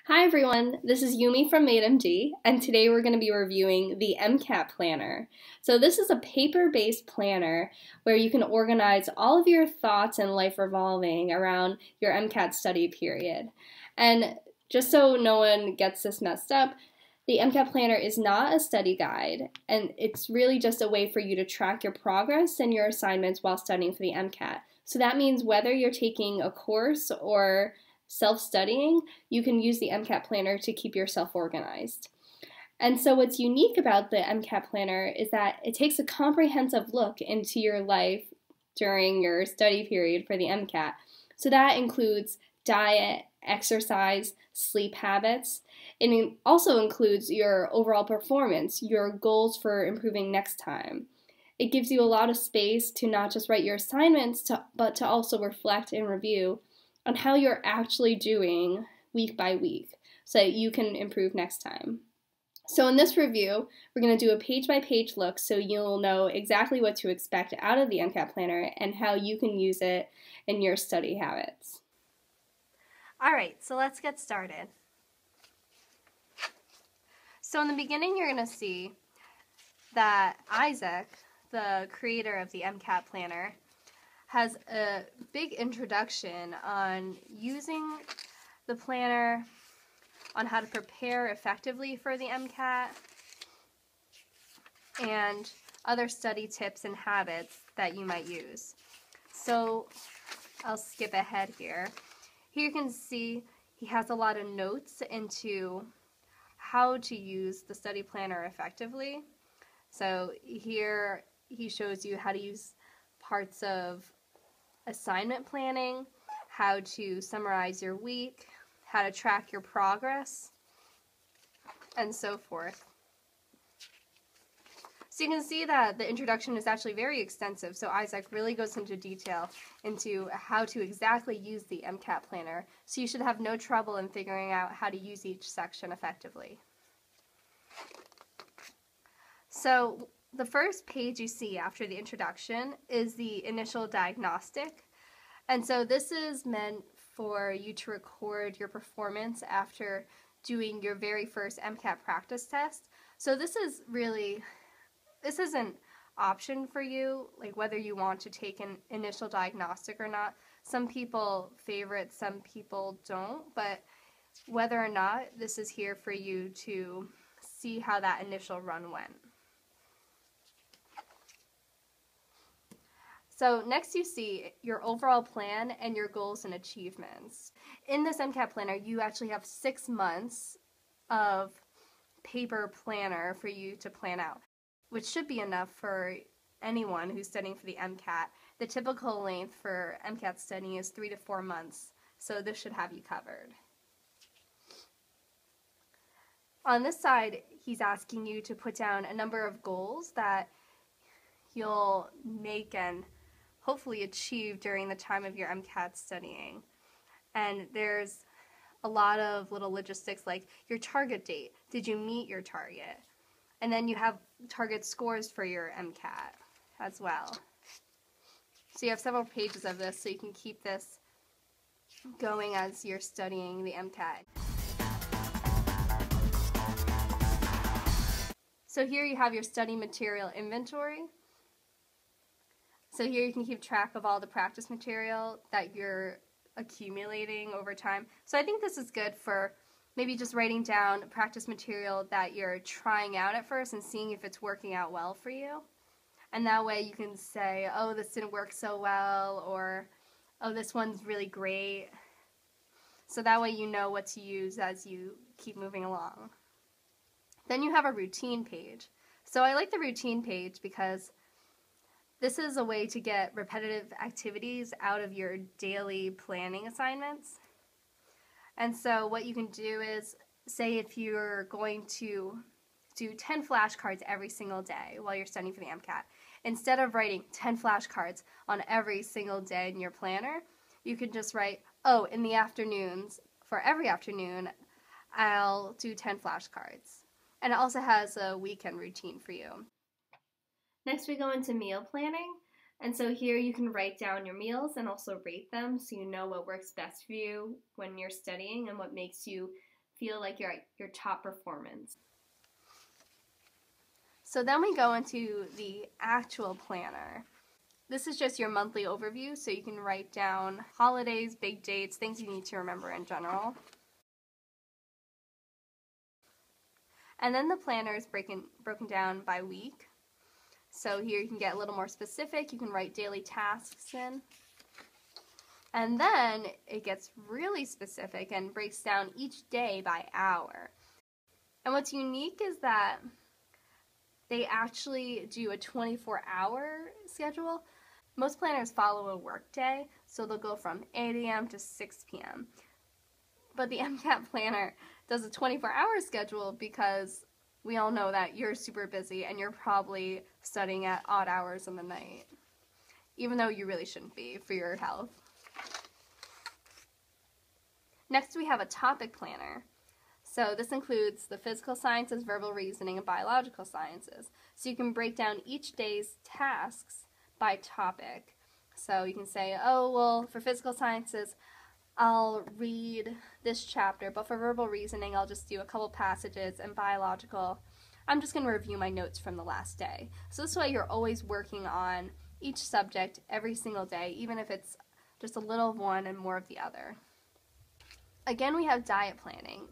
Hi everyone, this is Yumi from MadeMD, and today we're going to be reviewing the MCAT Planner. So this is a paper-based planner where you can organize all of your thoughts and life revolving around your MCAT study period. And just so no one gets this messed up, the MCAT Planner is not a study guide, and it's really just a way for you to track your progress and your assignments while studying for the MCAT. So that means whether you're taking a course or self-studying, you can use the MCAT Planner to keep yourself organized. And so what's unique about the MCAT Planner is that it takes a comprehensive look into your life during your study period for the MCAT. So that includes diet, exercise, sleep habits. It also includes your overall performance, your goals for improving next time. It gives you a lot of space to not just write your assignments, but to also reflect and review on how you're actually doing week by week so that you can improve next time. So in this review, we're going to do a page-by-page look so you'll know exactly what to expect out of the MCAT Planner and how you can use it in your study habits. All right, so let's get started. So in the beginning, you're going to see that Isaac, the creator of the MCAT Planner, has a big introduction on using the planner, on how to prepare effectively for the MCAT, and other study tips and habits that you might use. So I'll skip ahead here. Here you can see he has a lot of notes into how to use the study planner effectively. So here he shows you how to use parts of assignment planning, how to summarize your week, how to track your progress, and so forth. So you can see that the introduction is actually very extensive, so Isaac really goes into detail into how to exactly use the MCAT Planner, so you should have no trouble in figuring out how to use each section effectively. So the first page you see after the introduction is the initial diagnostic. And so this is meant for you to record your performance after doing your very first MCAT practice test. So this is an option for you, like whether you want to take an initial diagnostic or not. Some people favorite, some people don't, but whether or not, this is here for you to see how that initial run went. So next you see your overall plan and your goals and achievements. In this MCAT Planner, you actually have 6 months of paper planner for you to plan out, which should be enough for anyone who's studying for the MCAT. The typical length for MCAT studying is 3 to 4 months, so this should have you covered. On this side, he's asking you to put down a number of goals that you'll make and hopefully achieve during the time of your MCAT studying. And there's a lot of little logistics like your target date. Did you meet your target? And then you have target scores for your MCAT as well. So you have several pages of this so you can keep this going as you're studying the MCAT. So here you have your study material inventory. So here you can keep track of all the practice material that you're accumulating over time. So I think this is good for maybe just writing down practice material that you're trying out at first and seeing if it's working out well for you. And that way you can say, oh, this didn't work so well, or oh, this one's really great. So that way you know what to use as you keep moving along. Then you have a routine page. So I like the routine page because this is a way to get repetitive activities out of your daily planning assignments. And so what you can do is, say if you're going to do 10 flashcards every single day while you're studying for the MCAT, instead of writing 10 flashcards on every single day in your planner, you can just write, oh, in the afternoons, for every afternoon, I'll do 10 flashcards. And it also has a weekend routine for you. Next we go into meal planning, and so here you can write down your meals and also rate them so you know what works best for you when you're studying and what makes you feel like you're at your top performance. So then we go into the actual planner. This is just your monthly overview, so you can write down holidays, big dates, things you need to remember in general. And then the planner is broken down by week. So here you can get a little more specific. You can write daily tasks in. And then it gets really specific and breaks down each day by hour. And what's unique is that they actually do a 24-hour schedule. Most planners follow a work day, so they'll go from 8 a.m. to 6 p.m. But the MCAT Planner does a 24-hour schedule because we all know that you're super busy and you're probably studying at odd hours in the night, even though you really shouldn't be for your health. Next, we have a topic planner. So this includes the physical sciences, verbal reasoning, and biological sciences. So you can break down each day's tasks by topic. So you can say, oh, well, for physical sciences, I'll read this chapter, but for verbal reasoning, I'll just do a couple passages, and biological, I'm just going to review my notes from the last day. So this way you're always working on each subject every single day, even if it's just a little of one and more of the other. Again, we have diet planning.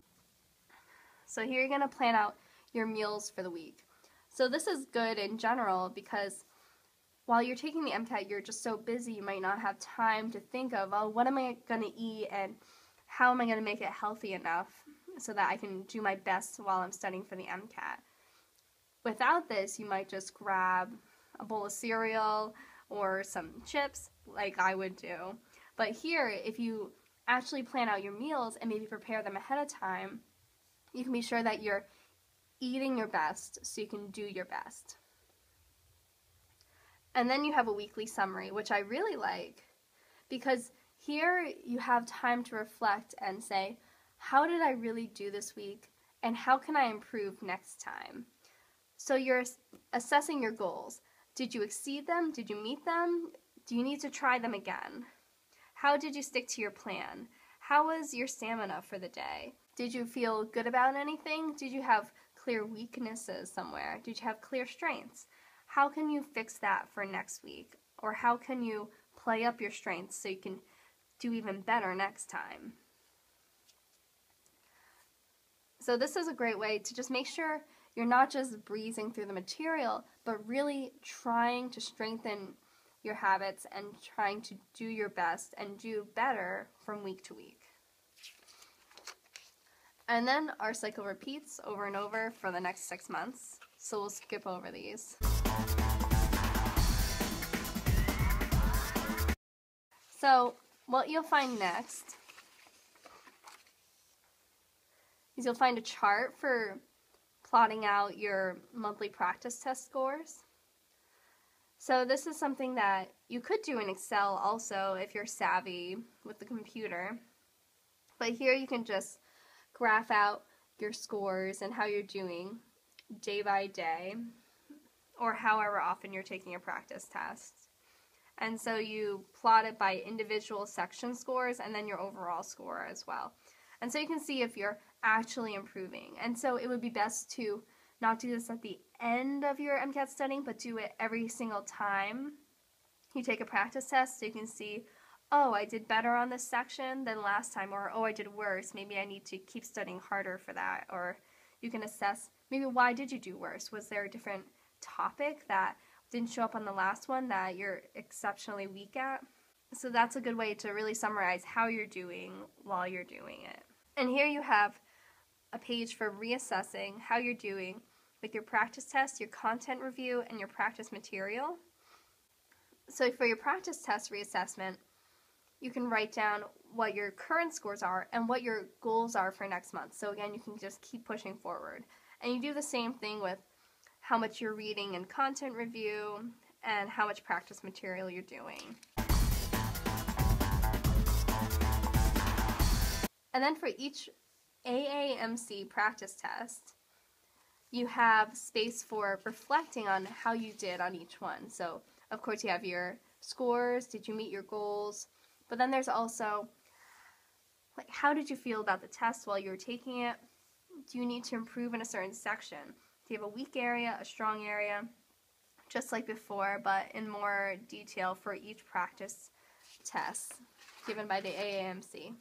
So here you're going to plan out your meals for the week. So this is good in general because while you're taking the MCAT, you're just so busy you might not have time to think of, oh, what am I going to eat and how am I going to make it healthy enough so that I can do my best while I'm studying for the MCAT. Without this, you might just grab a bowl of cereal or some chips like I would do. But here, if you actually plan out your meals and maybe prepare them ahead of time, you can be sure that you're eating your best so you can do your best. And then you have a weekly summary, which I really like because here you have time to reflect and say, how did I really do this week and how can I improve next time? So you're assessing your goals. Did you exceed them? Did you meet them? Do you need to try them again? How did you stick to your plan? How was your stamina for the day? Did you feel good about anything? Did you have clear weaknesses somewhere? Did you have clear strengths? How can you fix that for next week? Or how can you play up your strengths so you can do even better next time? So this is a great way to just make sure you're not just breezing through the material, but really trying to strengthen your habits and trying to do your best and do better from week to week. And then our cycle repeats over and over for the next 6 months. So we'll skip over these. So what you'll find next is you'll find a chart for plotting out your monthly practice test scores. So this is something that you could do in Excel also if you're savvy with the computer. But here you can just graph out your scores and how you're doing day by day or however often you're taking your practice tests. And so you plot it by individual section scores and then your overall score as well. And so you can see if you're actually improving. And so it would be best to not do this at the end of your MCAT studying, but do it every single time you take a practice test so you can see, oh, I did better on this section than last time, or oh, I did worse. Maybe I need to keep studying harder for that. Or you can assess, maybe why did you do worse? Was there a different topic that didn't show up on the last one that you're exceptionally weak at? So that's a good way to really summarize how you're doing while you're doing it. And here you have a page for reassessing how you're doing with your practice test, your content review, and your practice material. So for your practice test reassessment, you can write down what your current scores are and what your goals are for next month. So again, you can just keep pushing forward. And you do the same thing with how much you're reading in content review and how much practice material you're doing. And then for each AAMC practice test, you have space for reflecting on how you did on each one. So, of course, you have your scores, did you meet your goals? But then there's also Like, how did you feel about the test while you were taking it? Do you need to improve in a certain section? Do you have a weak area, a strong area? Just like before, but in more detail for each practice test given by the AAMC.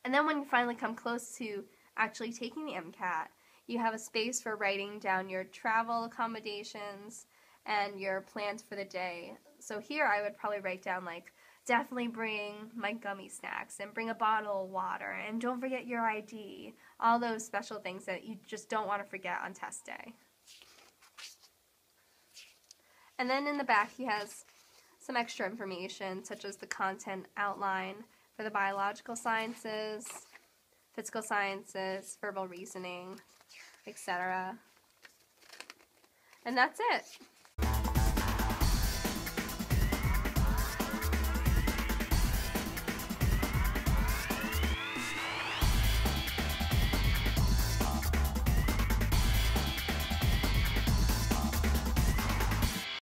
And then when you finally come close to actually taking the MCAT, you have a space for writing down your travel accommodations and your plans for the day. So here I would probably write down, like, definitely bring my gummy snacks and bring a bottle of water and don't forget your ID. All those special things that you just don't want to forget on test day. And then in the back he has some extra information, such as the content outline for the biological sciences, physical sciences, verbal reasoning, etc. And that's it.